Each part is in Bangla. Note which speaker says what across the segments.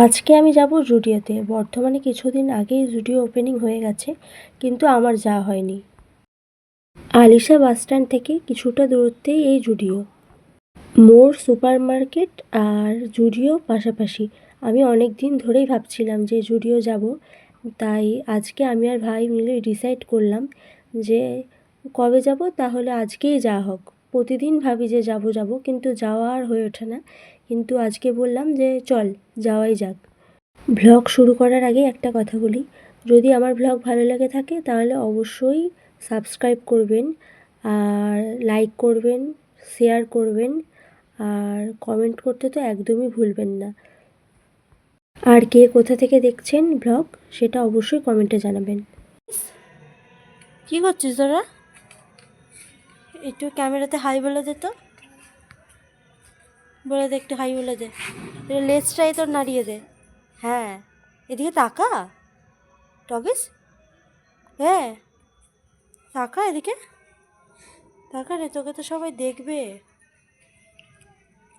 Speaker 1: আজকে আমি যাব জুডিওতে। বর্তমানে কিছুদিন আগেই জুডিও ওপেনিং হয়ে গেছে, কিন্তু আমার যাওয়া হয়নি। আলিশা বাসস্ট্যান্ড থেকে কিছুটা দূরত্বেই এই জুডিও। মোর সুপার মার্কেট আর জুডিও পাশাপাশি। আমি অনেক দিন ধরেই ভাবছিলাম যে জুডিও যাব, তাই আজকে আমি আর ভাই মিলে ডিসাইড করলাম যে কবে যাব, তাহলে আজকেই যাওয়া হোক। প্রতিদিন ভাবি যে যাব কিন্তু যাওয়া আর হয়ে ওঠে না, কিন্তু আজকে বললাম যে চল যাওয়াই যাক। ভ্লগ শুরু করার আগে একটা কথা বলি, যদি আমার ভ্লগ ভালো লেগে থাকে তাহলে অবশ্যই সাবস্ক্রাইব করবেন, আর লাইক করবেন, শেয়ার করবেন, আর কমেন্ট করতে তো একদমই ভুলবেন না। আর কে কোথা থেকে দেখছেন ভ্লগ সেটা অবশ্যই কমেন্টে জানাবেন। কী করছিস তোরা? একটু ক্যামেরাতে হাই বলে দে, তো বলে দে, একটু হাই বলে দে। লেজটাই তোর নাড়িয়ে দে। হ্যাঁ, এদিকে তাকা টগিস। হ্যাঁ, তাকা এদিকে, তাকা রে, তোকে তো সবাই দেখবে।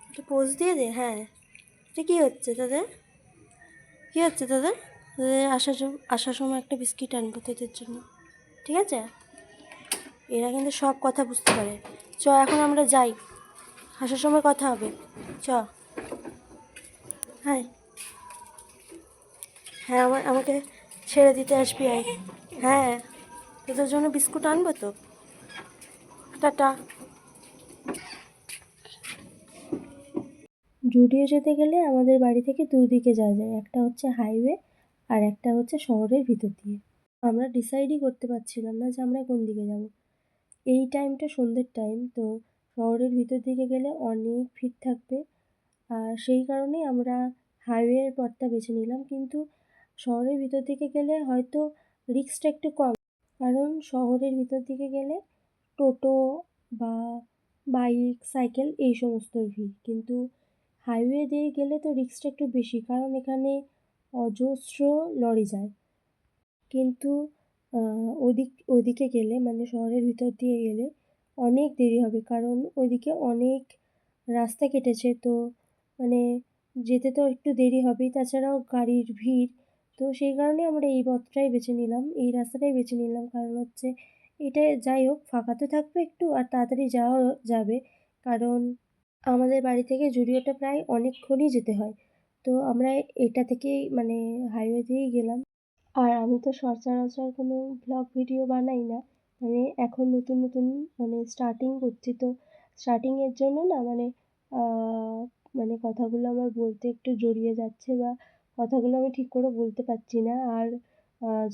Speaker 1: একটু পোজ দিয়ে দে। হ্যাঁ, এটা কী হচ্ছে তোদের? কী হচ্ছে তোদের? তোদের আসার সময় একটা বিস্কিট আনবো তোদের জন্য, ঠিক আছে? এরা কিন্তু সব কথা বুঝতে পারে। চ, এখন আমরা যাই, আসার সময় কথা হবে। চ। হ্যাঁ হ্যাঁ, আমাকে ছেড়ে দিতে আসবি আয়। হ্যাঁ, তোদের জন্য বিস্কুট আনবো তো। টাটা। জুডিও যেতে গেলে আমাদের বাড়ি থেকে দুদিকে যাওয়া যায়, একটা হচ্ছে হাইওয়ে আর একটা হচ্ছে শহরের ভিতর দিয়ে। আমরা ডিসাইডই করতে পারছিলাম না যে আমরা কোন দিকে যাব। এই টাইমটা সন্ধ্যের টাইম, তো শহরের ভিতর দিকে গেলে অনেক ভিড় থাকবে, আর সেই কারণেই আমরা হাইওয়ের পথটা বেছে নিলাম। কিন্তু শহরের ভিতর দিকে গেলে হয়তো রিস্কটা একটু কম, কারণ শহরের ভিতর দিকে গেলে টোটো বা বাইক, সাইকেল এই সমস্তর ভিড়। কিন্তু হাইওয়ে দিয়ে গেলে তো রিস্কটা একটু বেশি, কারণ এখানে অজস্র লরি যায়। কিন্তু ওদিকে গেলে, মানে শহরের ভিতর দিয়ে গেলে অনেক দেরি হবে, কারণ ওইদিকে অনেক রাস্তা কেটেছে, তো মানে যেতে তো একটু দেরি হবেই, তাছাড়াও গাড়ির ভিড়। তো সেই কারণে আমরা এই পথটাই বেছে নিলাম, এই রাস্তাটাই বেছে নিলাম, কারণ হচ্ছে এটা যাই হোক ফাঁকা তো থাকবে একটু, আর তাড়াতাড়ি যাওয়া যাবে, কারণ আমাদের বাড়ি থেকে জুডিওটা প্রায় অনেকক্ষণই যেতে হয়। তো আমরা এটা থেকেই, মানে হাইওয়ে দিয়েই গেলাম। আর আমি তো সচরাচর কোনো ভ্লগ ভিডিও বানাই না, মানে এখন নতুন নতুন মানে স্টার্টিং করছি, তো স্টার্টিংয়ের জন্য না মানে কথাগুলো আমার বলতে একটু জড়িয়ে যাচ্ছে, বা কথাগুলো আমি ঠিক করে বলতে পারছি না। আর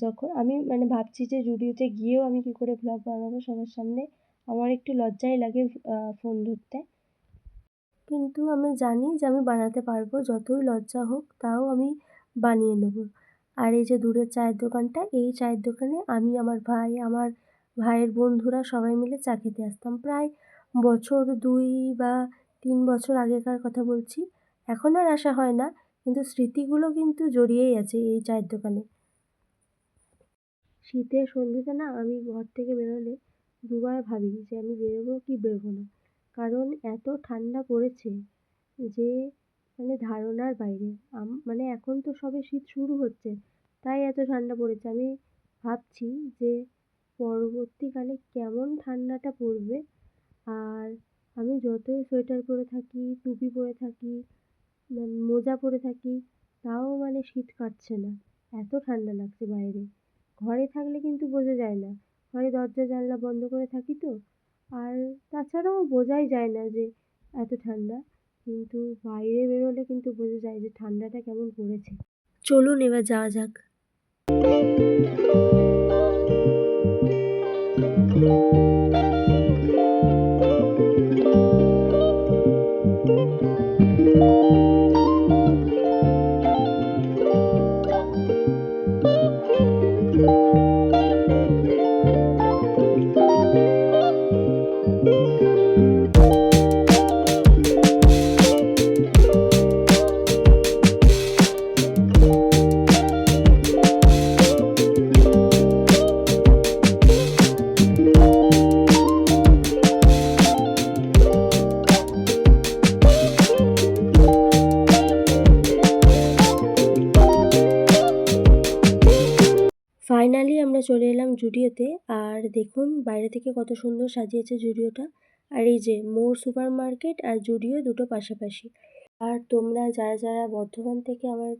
Speaker 1: যখন আমি মানে ভাবছি যে জুডিওতে গিয়েও আমি কী করে ভ্লগ বানাবো সবার সামনে, আমার একটু লজ্জাই লাগে ফোন ধরতে। কিন্তু আমি জানি যে আমি বানাতে পারবো, যতই লজ্জা হোক তাও আমি বানিয়ে নেব। আর এই যে দূরের চায়ের দোকানটা, এই চায়ের দোকানে আমি, আমার ভাই, আমার ভাইয়ের বন্ধুরা সবাই মিলে চা খেতে আসতাম, প্রায় বছর 2 বা 3 বছর আগেকার কথা বলছি। এখন আর আসা হয় না, কিন্তু স্মৃতিগুলো কিন্তু জড়িয়েই আছে এই চায়ের দোকানে। শীতের সন্ধ্যেতে না আমি ঘর থেকে বেরোলে দুবার ভাবি যে আমি বেরোবো কি বেরোবো না, কারণ এত ঠান্ডা পড়েছে যে মানে ধারণার বাইরে। মানে এখন তো সবে শীত শুরু হচ্ছে, তাই এত ঠান্ডা পড়েছে। আমি ভাবছি যে পরবর্তীকালে কেমন ঠান্ডাটা পড়বে, আর আমি যতই সোয়েটার পরে থাকি, টুপি পরে থাকি, মোজা পরে থাকি, তাও মানে শীত কাটছে না, এত ঠান্ডা লাগছে বাইরে। ঘরে থাকলে কিন্তু বোঝা যায় না, ঘরে দরজা জানলা বন্ধ করে থাকি তো, আর তাছাড়াও বোঝাই যায় না যে এত ঠান্ডা, কিন্তু বাইরে বেরোলে কিন্তু বোঝা যায় যে ঠান্ডাটা কেমন পড়েছে। চলুন এবার যাওয়া যাক। ফাইনালি আমরা চলে এলাম জুডিওতে। আর দেখুন বাইরে থেকে কত সুন্দর সাজিয়েছে জুডিওটা। আর এই যে মোর সুপার মার্কেট আর জুডিও দুটো পাশাপাশি। আর তোমরা যারা যারা বর্ধমান থেকে আমার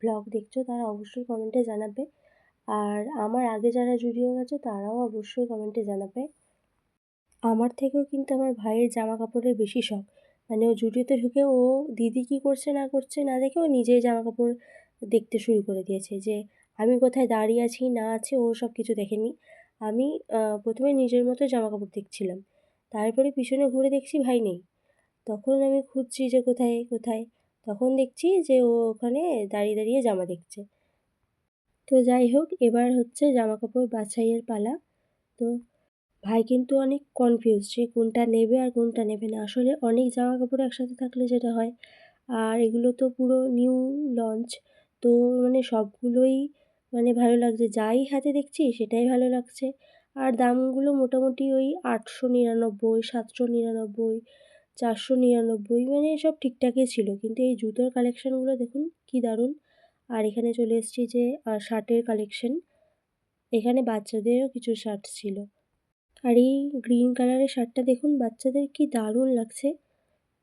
Speaker 1: ব্লগ দেখছো তারা অবশ্যই কমেন্টে জানাবে। আর আমার আগে যারা জুডিও গেছে তারাও অবশ্যই কমেন্টে জানাবে। আমার থেকেও কিন্তু আমার ভাইয়ের জামা কাপড়ের বেশি শখ। মানে ও জুডিওতে ঢুকে ও দিদি কী করছে না দেখে ও নিজেই জামা কাপড় দেখতে শুরু করে দিয়েছে। যে আমি কোথায় দাঁড়িয়ে আছি না আছি ও সব কিছু দেখেনি। আমি প্রথমে নিজের মতো জামা কাপড় দেখছিলাম, তারপরে পিছনে ঘুরে দেখছি ভাই নেই। তখন আমি খুঁজছি যে কোথায়, তখন দেখছি যে ও ওখানে দাঁড়িয়ে দাঁড়িয়ে জামা দেখছে। তো যাই হোক, এবার হচ্ছে জামা কাপড় বাছাইয়ের পালা। তো ভাই কিন্তু অনেক কনফিউজ যে কোনটা নেবে আর কোনটা নেবে না। আসলে অনেক জামা কাপড় একসাথে থাকলে যেটা হয়, আর এগুলো তো পুরো নিউ লঞ্চ, তো মানে সবগুলোই মানে ভালো লাগছে। যাই হাতে দেখছি সেটাই ভালো লাগছে। আর দামগুলো মোটামুটি ওই 899, 799, 499 মানে সব ঠিকঠাকই ছিল। কিন্তু এই জুতোর কালেকশানগুলো দেখুন কী দারুণ। আর এখানে চলে এসেছি যে শার্টের কালেকশন। এখানে বাচ্চাদেরও কিছু শার্ট ছিল। আর এই গ্রিন কালারের শার্টটা দেখুন বাচ্চাদের কি দারুণ লাগছে।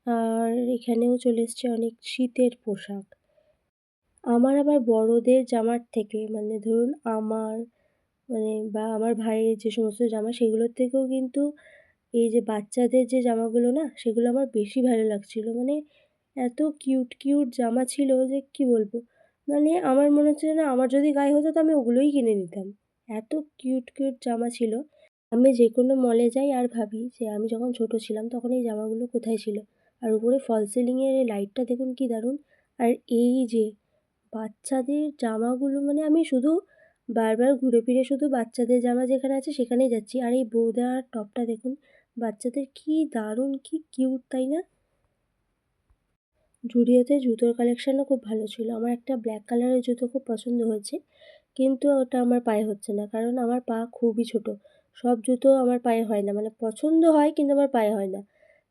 Speaker 1: আর এখানেও চলে এসছে অনেক শীতের পোশাক। আমার আবার বড়দের জামার থেকে মানে ধরুন আমার মানে বা আমার ভাইয়ের যে সমস্ত জামা সেগুলোর থেকেও কিন্তু এই যে বাচ্চাদের যে জামাগুলো না সেগুলো আমার বেশি ভালো লাগছিলো। মানে এত কিউট কিউট জামা ছিল যে কি বলবো। মানে আমার মনে হচ্ছে না আমার যদি গায়ে হতো তো আমি ওগুলোই কিনে নিতাম। এত কিউট কিউট জামা ছিল। আমি যে কোনো মলে যাই আর ভাবি যে আমি যখন ছোট ছিলাম তখন এই জামাগুলো কোথায় ছিল। আর উপরে ফল সিলিংয়ের এই লাইটটা দেখুন কি দারুণ। আর এই যে বাচ্চাদের জামাগুলো মানে আমি শুধু বারবার ঘুরে ফিরে শুধু বাচ্চাদের জামা যেখানে আছে সেখানেই যাচ্ছি। আর এই বোরদার টপটা দেখুন বাচ্চাদের কি দারুণ কি কিউট, তাই না? জুডিওতে জুতোর কালেকশানও খুব ভালো ছিল। আমার একটা ব্ল্যাক কালারের জুতো খুব পছন্দ হয়েছে, কিন্তু ওটা আমার পায়ে হচ্ছে না কারণ আমার পা খুবই ছোট। সব জুতো আমার পায়ে হয় না, মানে পছন্দ হয় কিন্তু আমার পায়ে হয় না।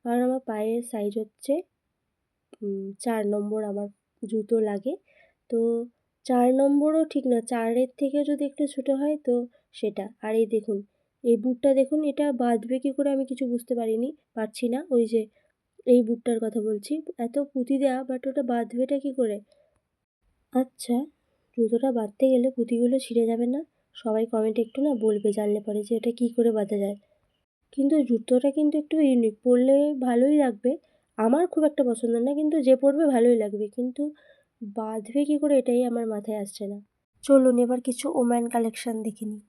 Speaker 1: কারণ আমার পায়ের সাইজ হচ্ছে 4 নম্বর আমার জুতো লাগে। তো 4 নম্বরও ঠিক না, 4 এর থেকেও যদি একটু ছোটো হয় তো সেটা। আর এই দেখুন, এই বুটটা দেখুন এটা বাঁধবে কী করে আমি কিছু বুঝতে পারছি না। ওই যে এই বুটটার কথা বলছি। এত পুঁতি দেওয়া বাট ওটা বাঁধবেটা কী করে? আচ্ছা, জুতোটা বাঁধতে গেলে পুঁতিগুলো ছিঁড়ে যাবে না? সবাই কমেন্টে একটু না বলবে জানলে পরে যে এটা কী করে বাঁধা যায়। কিন্তু জুতোটা কিন্তু একটু ইউনিক, পরলে ভালোই লাগবে। আমার খুব একটা পছন্দ না, কিন্তু যে পরবে ভালোই লাগবে। কিন্তু বাঁধবে কী করে এটাই আমার মাথায় আসছে না। চলুন এবার কিছু ওম্যান কালেকশন দেখে নিই।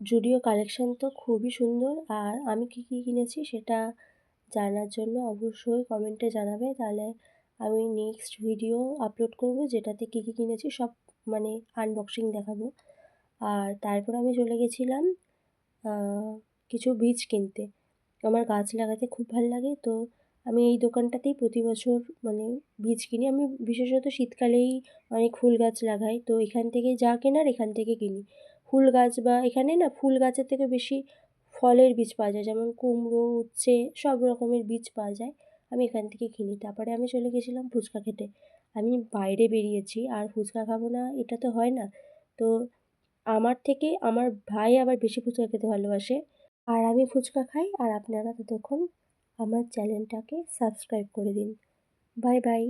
Speaker 1: জুডিও কালেকশন তো খুবই সুন্দর। আর আমি কী কী কিনেছি সেটা জানার জন্য অবশ্যই কমেন্টে জানাবে, তাহলে আমি নেক্সট ভিডিও আপলোড করব যেটাতে কী কী কিনেছি সব মানে আনবক্সিং দেখাবো। আর তারপর আমি চলে গেছিলাম কিছু বীজ কিনতে। আমার গাছ লাগাতে খুব ভাল লাগে, তো আমি এই দোকানটাতেই প্রতি বছর মানে বীজ কিনি। আমি বিশেষত শীতকালেই অনেক ফুল গাছ লাগাই, তো এখান থেকে যা কেনার এখান থেকে কিনি। ফুল গাছ বা এখানে না ফুল গাছের থেকে বেশি ফলের বীজ পাওয়া যায়, যেমন কুমড়ো, উচ্ছে সব রকমের বীজ পাওয়া যায়। আমি এখান থেকে কিনি। তারপরে আমি চলে গেছিলাম ফুচকা খেতে। আমি বাইরে বেরিয়েছি আর ফুচকা খাবো না এটা তো হয় না। তো আমার থেকে আমার ভাই আবার বেশি ফুচকা খেতে ভালোবাসে। আর আমি ফুচকা খাই, আর আপনারা ততক্ষণ আমার চ্যানেলটাকে সাবস্ক্রাইব করে দিন। Bye bye.